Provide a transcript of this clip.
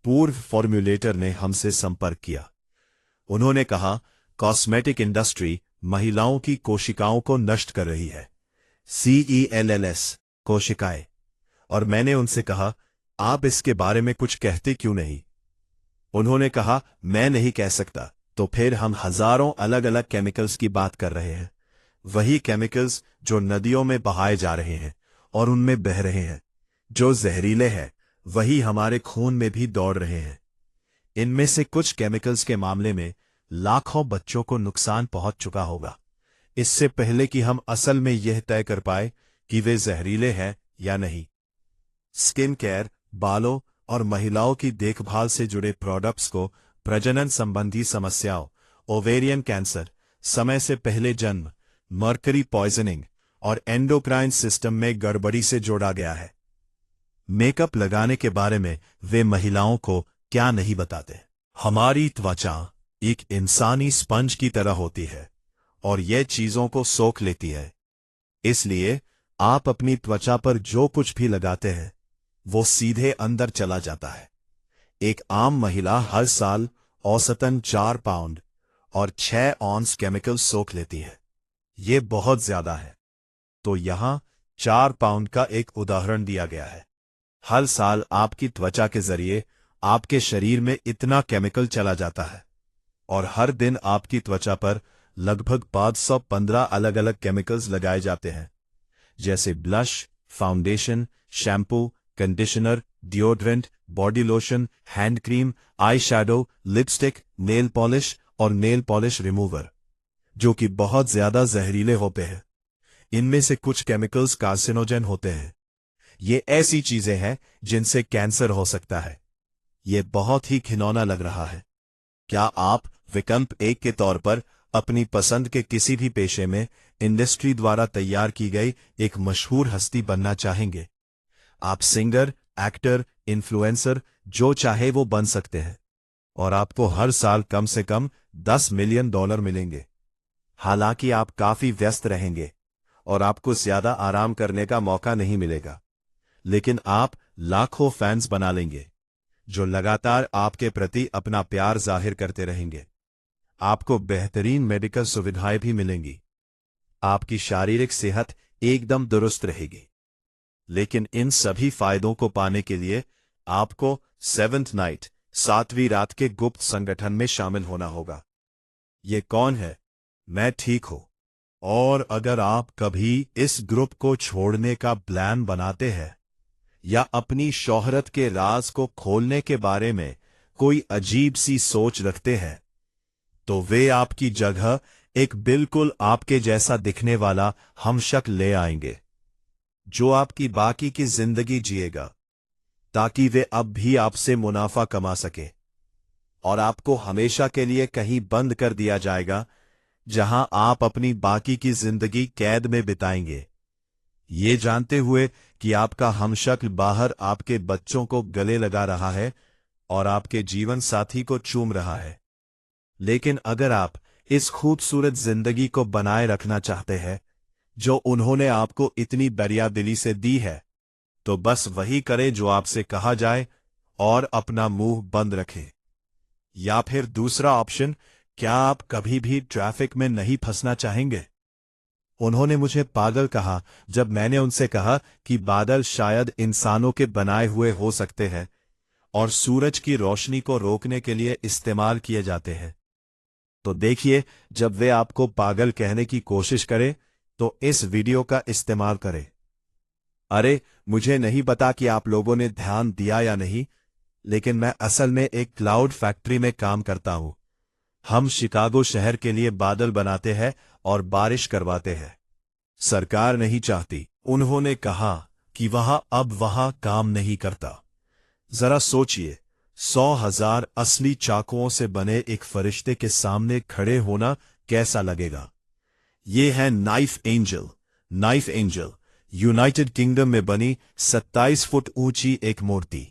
पूर्व फॉर्म्युलेटर ने हमसे संपर्क किया। उन्होंने कहा, कॉस्मेटिक इंडस्ट्री महिलाओं की कोशिकाओं को नष्ट कर रही है, CELLS कोशिकाएं। और मैंने उनसे कहा, आप इसके बारे में कुछ कहते क्यों नहीं? उन्होंने कहा, मैं नहीं कह सकता। तो फिर हम हजारों अलग अलग केमिकल्स की बात कर रहे हैं, वही केमिकल्स जो नदियों में बहाए जा रहे हैं और उनमें बह रहे हैं, जो जहरीले हैं, वही हमारे खून में भी दौड़ रहे हैं। इनमें से कुछ केमिकल्स के मामले में लाखों बच्चों को नुकसान पहुंच चुका होगा, इससे पहले कि हम असल में यह तय कर पाए कि वे जहरीले हैं या नहीं। स्किन केयर, बालों और महिलाओं की देखभाल से जुड़े प्रोडक्ट्स को प्रजनन संबंधी समस्याओं, ओवेरियन कैंसर, समय से पहले जन्म, मर्करी पॉइजनिंग और एंडोक्राइन सिस्टम में गड़बड़ी से जोड़ा गया है। मेकअप लगाने के बारे में वे महिलाओं को क्या नहीं बताते। हमारी त्वचा एक इंसानी स्पंज की तरह होती है और यह चीजों को सोख लेती है। इसलिए आप अपनी त्वचा पर जो कुछ भी लगाते हैं वो सीधे अंदर चला जाता है। एक आम महिला हर साल औसतन 4 पाउंड और 6 ऑन्स केमिकल सोख लेती है। ये बहुत ज्यादा है। तो यहां 4 पाउंड का एक उदाहरण दिया गया है। हर साल आपकी त्वचा के जरिए आपके शरीर में इतना केमिकल चला जाता है और हर दिन आपकी त्वचा पर लगभग 515 अलग अलग केमिकल्स लगाए जाते हैं, जैसे blush, foundation, shampoo, conditioner, deodorant, body lotion, hand cream, eye shadow, lipstick, nail polish और नेल पॉलिश रिमूवर, जो कि बहुत ज्यादा जहरीले होते हैं। इनमें से कुछ केमिकल्स कार्सिनोजेन होते हैं। ये ऐसी चीजें हैं जिनसे कैंसर हो सकता है। ये बहुत ही घिनौना लग रहा है। क्या आप विकल्प एक के तौर पर अपनी पसंद के किसी भी पेशे में इंडस्ट्री द्वारा तैयार की गई एक मशहूर हस्ती बनना चाहेंगे? आप सिंगर, एक्टर, इन्फ्लुएंसर जो चाहे वो बन सकते हैं और आपको हर साल कम से कम $10 मिलियन मिलेंगे। हालांकि आप काफी व्यस्त रहेंगे और आपको ज्यादा आराम करने का मौका नहीं मिलेगा, लेकिन आप लाखों फैंस बना लेंगे जो लगातार आपके प्रति अपना प्यार जाहिर करते रहेंगे। आपको बेहतरीन मेडिकल सुविधाएं भी मिलेंगी। आपकी शारीरिक सेहत एकदम दुरुस्त रहेगी। लेकिन इन सभी फायदों को पाने के लिए आपको 7th नाइट, 7वीं रात के गुप्त संगठन में शामिल होना होगा। ये कौन है? मैं ठीक हूं। और अगर आप कभी इस ग्रुप को छोड़ने का प्लान बनाते हैं या अपनी शोहरत के राज को खोलने के बारे में कोई अजीब सी सोच रखते हैं, तो वे आपकी जगह एक बिल्कुल आपके जैसा दिखने वाला हमशक्ल ले आएंगे, जो आपकी बाकी की जिंदगी जिएगा, ताकि वे अब भी आपसे मुनाफा कमा सके। और आपको हमेशा के लिए कहीं बंद कर दिया जाएगा, जहां आप अपनी बाकी की जिंदगी कैद में बिताएंगे, ये जानते हुए कि आपका हमशक्ल बाहर आपके बच्चों को गले लगा रहा है और आपके जीवन साथी को चूम रहा है। लेकिन अगर आप इस खूबसूरत जिंदगी को बनाए रखना चाहते हैं जो उन्होंने आपको इतनी दरियादिली से दी है, तो बस वही करें जो आपसे कहा जाए और अपना मुंह बंद रखें। या फिर दूसरा ऑप्शन, क्या आप कभी भी ट्रैफिक में नहीं फंसना चाहेंगे? उन्होंने मुझे पागल कहा जब मैंने उनसे कहा कि बादल शायद इंसानों के बनाए हुए हो सकते हैं और सूरज की रोशनी को रोकने के लिए इस्तेमाल किए जाते हैं। तो देखिए, जब वे आपको पागल कहने की कोशिश करें तो इस वीडियो का इस्तेमाल करें। अरे, मुझे नहीं पता कि आप लोगों ने ध्यान दिया या नहीं, लेकिन मैं असल में एक क्लाउड फैक्ट्री में काम करता हूं। हम शिकागो शहर के लिए बादल बनाते हैं और बारिश करवाते हैं। सरकार नहीं चाहती, उन्होंने कहा, कि वहां काम नहीं करता। जरा सोचिए, 100,000 असली चाकुओं से बने एक फरिश्ते के सामने खड़े होना कैसा लगेगा? ये है knife angel. Knife angel United kingdom में बनी 27 फुट ऊंची एक मूर्ति।